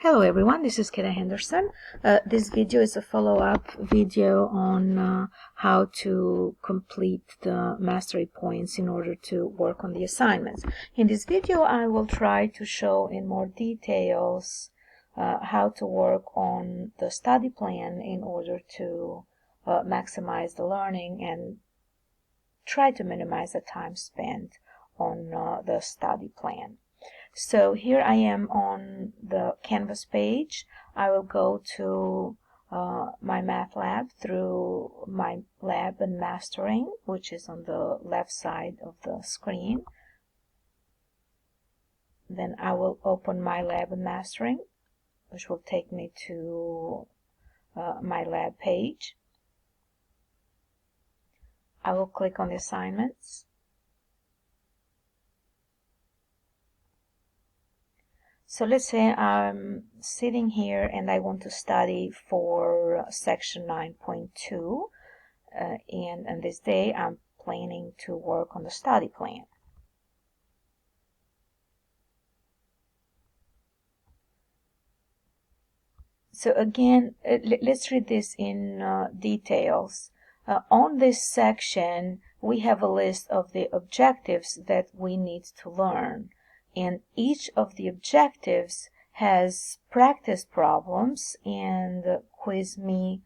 Hello everyone, this is Kira Henderson. This video is a follow-up video on how to complete the mastery points in order to work on the assignments. In this video I will try to show in more details how to work on the study plan in order to maximize the learning and try to minimize the time spent on the study plan. So here I am on the Canvas page. I will go to my math lab through my lab and mastering, which is on the left side of the screen. Then I will open my lab and mastering, which will take me to my lab page. I will click on the assignments. So let's say I'm sitting here and I want to study for section 9.2 and this day I'm planning to work on the study plan. So again, let's read this in details. On this section we have a list of the objectives that we need to learn. And each of the objectives has practice problems and quiz me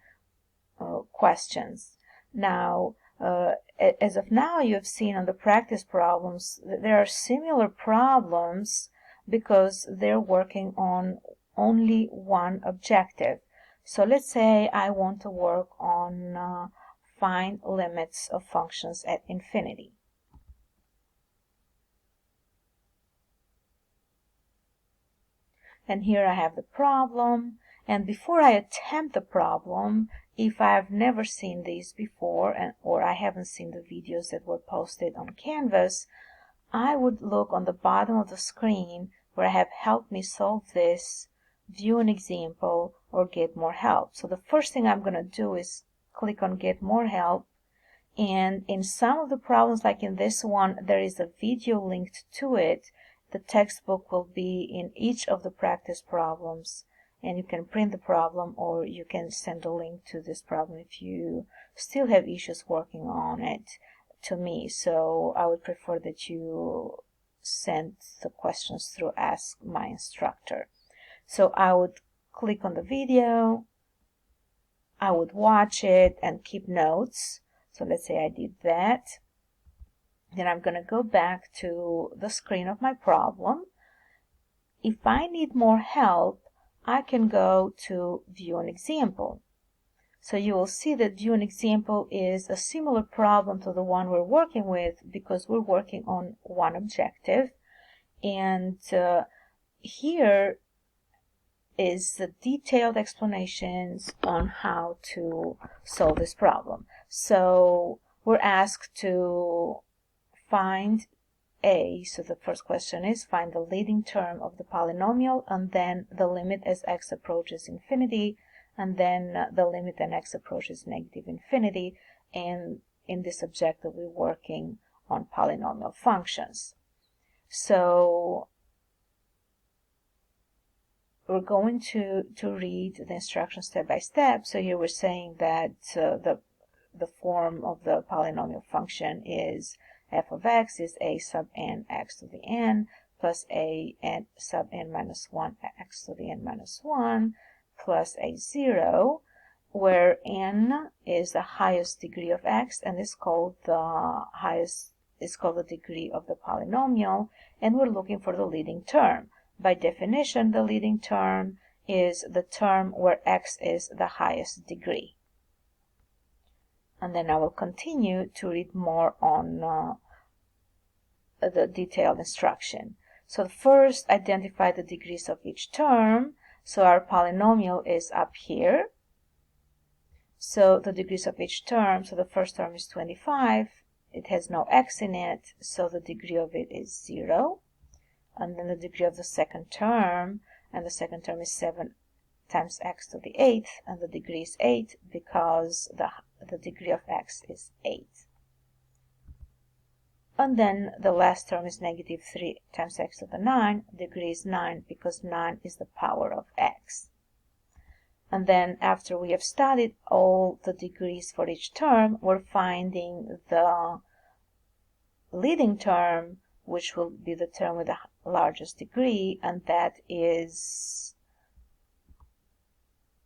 questions. Now, as of now, you have seen on the practice problems that there are similar problems because they're working on only one objective. So let's say I want to work on find limits of functions at infinity. And here I have the problem, and before I attempt the problem, if I have never seen these before or I haven't seen the videos that were posted on Canvas, I would look on the bottom of the screen where I have help me solve this, view an example, or get more help. So the first thing I'm going to do is click on get more help, and in some of the problems, like in this one, there is a video linked to it. The textbook will be in each of the practice problems, and you can print the problem or you can send a link to this problem if you still have issues working on it to me. So I would prefer that you send the questions through Ask My Instructor. So I would click on the video, I would watch it and keep notes. So let's say I did that. Then I'm going to go back to the screen of my problem. If I need more help, I can go to View an Example. So you will see that View an Example is a similar problem to the one we're working with because we're working on one objective. And here is the detailed explanations on how to solve this problem. So we're asked to find a, so the first question is find the leading term of the polynomial and then the limit as x approaches infinity and then the limit when x approaches negative infinity, and in this objective we're working on polynomial functions. So we're going to read the instructions step by step. So here we're saying that the form of the polynomial function is f of x is a sub n x to the n plus a n sub n minus 1 x to the n minus 1 plus a 0, where n is the highest degree of x and is called the degree of the polynomial, and we're looking for the leading term. By definition, the leading term is the term where x is the highest degree. And then I will continue to read more on the detailed instruction. So first, identify the degrees of each term. So our polynomial is up here. So the degrees of each term, so the first term is 25. It has no x in it, so the degree of it is 0. And then the degree of the second term, and the second term is 7 times x to the 8th, and the degree is 8 because the degree of x is 8. And then the last term is negative 3 times x to the 9. Degree is 9 because 9 is the power of x. And then after we have studied all the degrees for each term, we're finding the leading term, which will be the term with the largest degree, and that is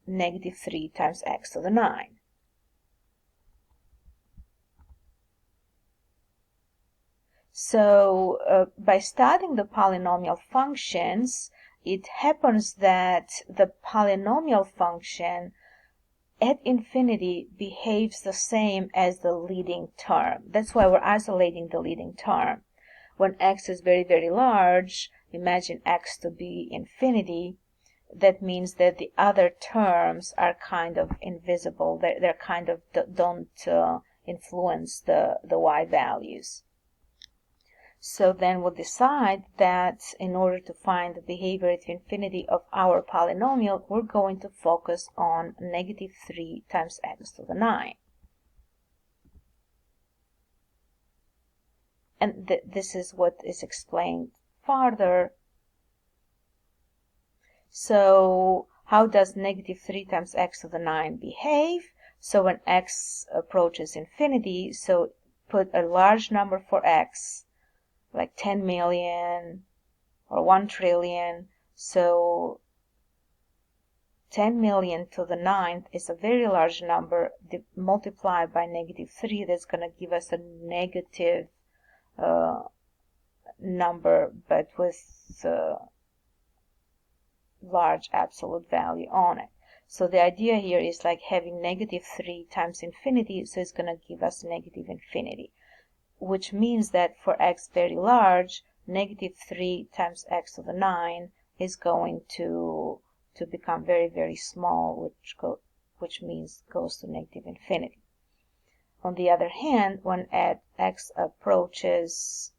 negative 3 times x to the 9. So by studying the polynomial functions, it happens that the polynomial function at infinity behaves the same as the leading term. That's why we're isolating the leading term. When x is very, very large, imagine x to be infinity, that means that the other terms are kind of invisible. They're kind of don't influence the y values. So then we'll decide that in order to find the behavior at infinity of our polynomial, we're going to focus on negative 3 times x to the 9. And this is what is explained further. So how does negative 3 times x to the 9 behave? So when x approaches infinity, so put a large number for x, like 10 million or 1 trillion. So 10 million to the 9th is a very large number. Multiplied by negative 3, that's going to give us a negative number, but with large absolute value on it. So the idea here is like having negative 3 times infinity, so it's going to give us negative infinity, which means that for x very large, negative 3 times x to the 9 is going to become very, very small, which means goes to negative infinity. On the other hand, when x approaches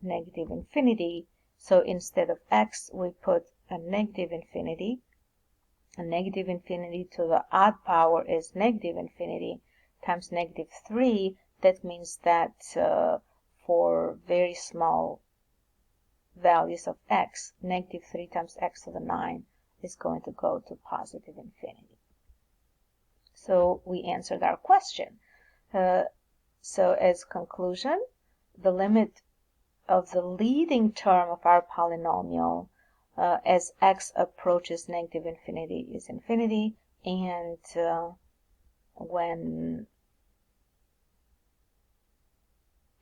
negative infinity, so instead of x, we put a negative infinity. A negative infinity to the odd power is negative infinity times negative 3. That means that for very small values of x, negative 3 times x to the 9 is going to go to positive infinity. So we answered our question. So as conclusion, the limit of the leading term of our polynomial as x approaches negative infinity is infinity, and when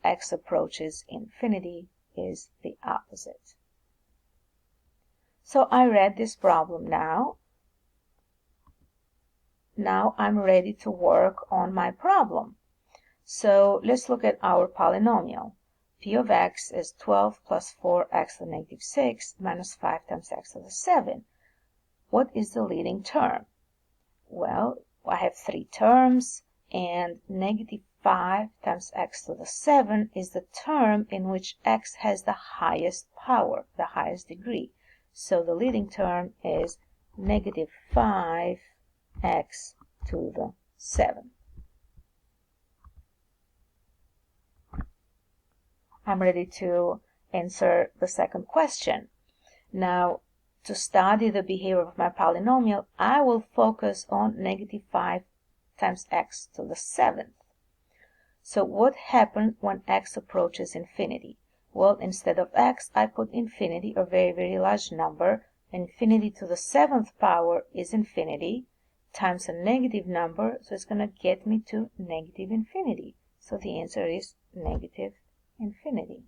x approaches infinity is the opposite. So I read this problem now. Now I'm ready to work on my problem. So let's look at our polynomial. P of x is 12 plus 4x to the negative 6 minus 5 times x to the 7. What is the leading term? Well, I have 3 terms, and negative 5 times x to the 7 is the term in which x has the highest power, the highest degree. So the leading term is negative 5x to the 7. I'm ready to answer the second question. Now, to study the behavior of my polynomial, I will focus on negative 5 times x to the 7th. So what happens when x approaches infinity? Well, instead of x, I put infinity, a very, very large number. Infinity to the 7th power is infinity, times a negative number, so it's going to get me to negative infinity. So the answer is negative infinity.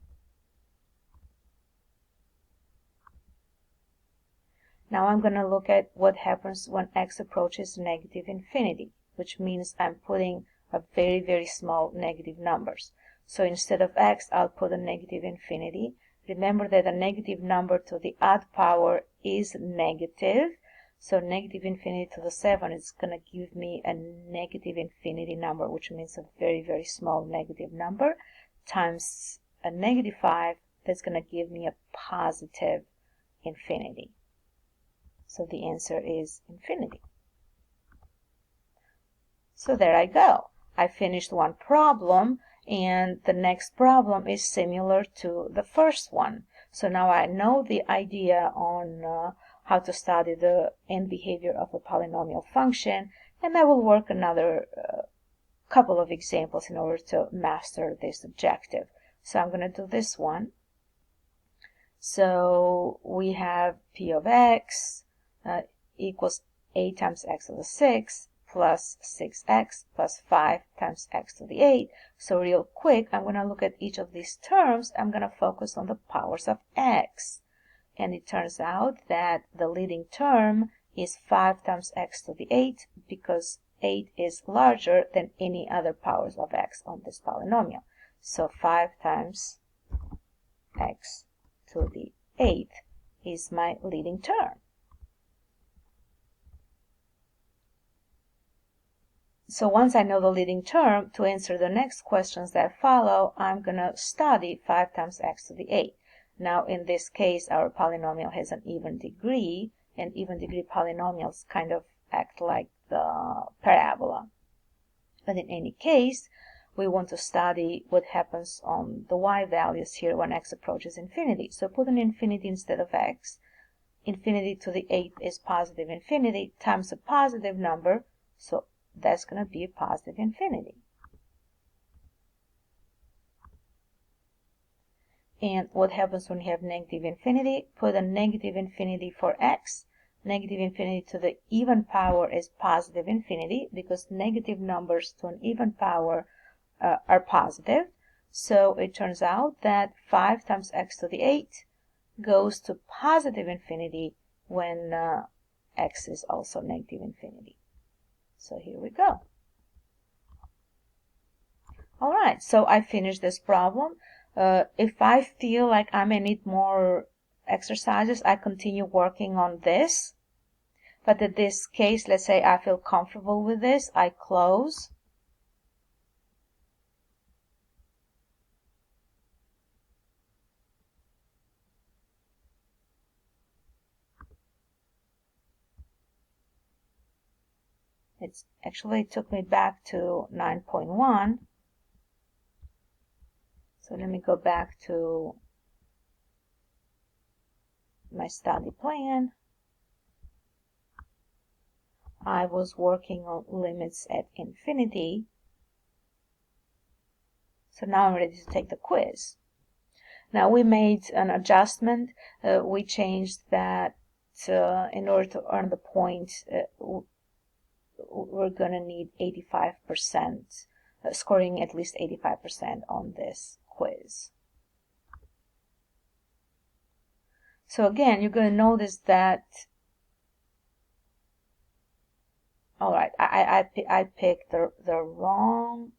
Now I'm going to look at what happens when x approaches negative infinity, which means I'm putting a very, very small negative numbers. So instead of x, I'll put a negative infinity. Remember that a negative number to the odd power is negative. So negative infinity to the 7 is going to give me a negative infinity number, which means a very, very small negative number, times a negative 5, that's going to give me a positive infinity. So the answer is infinity. So there I go. I finished one problem, And the next problem is similar to the first one. So now I know the idea on how to study the end behavior of a polynomial function, and I will work another couple of examples in order to master this objective. So I'm going to do this one. So we have p of x equals 8 times x to the 6 plus 6x plus 5 times x to the 8. So real quick, I'm going to look at each of these terms. I'm going to focus on the powers of x. And it turns out that the leading term is 5 times x to the 8 because 8 is larger than any other powers of x on this polynomial. So 5 times x to the 8th is my leading term. So once I know the leading term, to answer the next questions that follow, I'm going to study 5 times x to the 8th. Now, in this case, our polynomial has an even degree, and even degree polynomials kind of act like the parabola. But in any case, we want to study what happens on the y values here when x approaches infinity. So put an infinity instead of x. Infinity to the 8th is positive infinity times a positive number, so that's going to be a positive infinity. And what happens when you have negative infinity? Put a negative infinity for x. Negative infinity to the even power is positive infinity because negative numbers to an even power are positive. So it turns out that 5 times x to the 8th goes to positive infinity when x is also negative infinity. So here we go. All right, so I finished this problem. If I feel like I may need more exercises, I continue working on this. But in this case, let's say I feel comfortable with this, I close. It took me back to 9.1. So let me go back to my study plan. I was working on limits at infinity. So now I'm ready to take the quiz. Now we made an adjustment. We changed that in order to earn the point, we're going to need 85%, scoring at least 85% on this quiz. So again, you're going to notice that, all right, I picked the wrong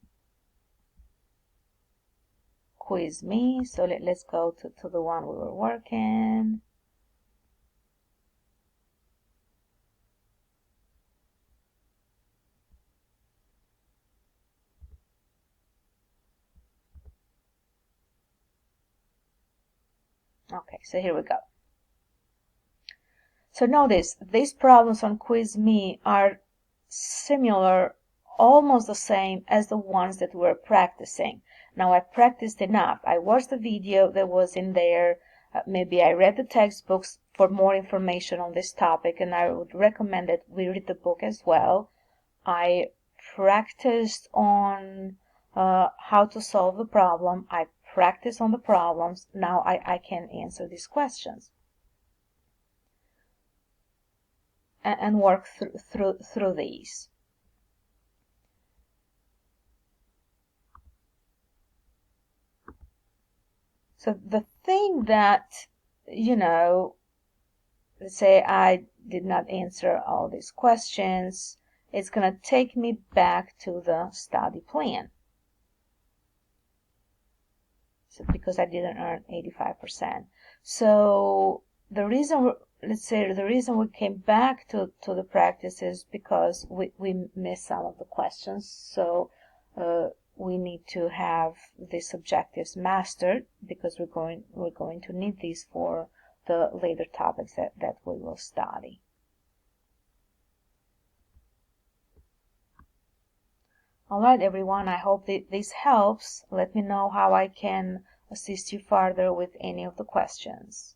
quiz me. So let's go to the one we were working. Okay, so here we go. So notice, these problems on Quiz Me are similar, almost the same as the ones that we're practicing. Now I practiced enough. I watched the video that was in there. Maybe I read the textbooks for more information on this topic, and I would recommend that we read the book as well. I practiced on how to solve the problem. I practiced on the problems. Now I can answer these questions and work through these. So the thing that, let's say I did not answer all these questions, it's going to take me back to the study plan. So because I didn't earn 85%. So the reason, the reason we came back to the practice is because we missed some of the questions. So we need to have these objectives mastered because we're going to need these for the later topics that we will study. Alright everyone, I hope that this helps. Let me know how I can assist you further with any of the questions.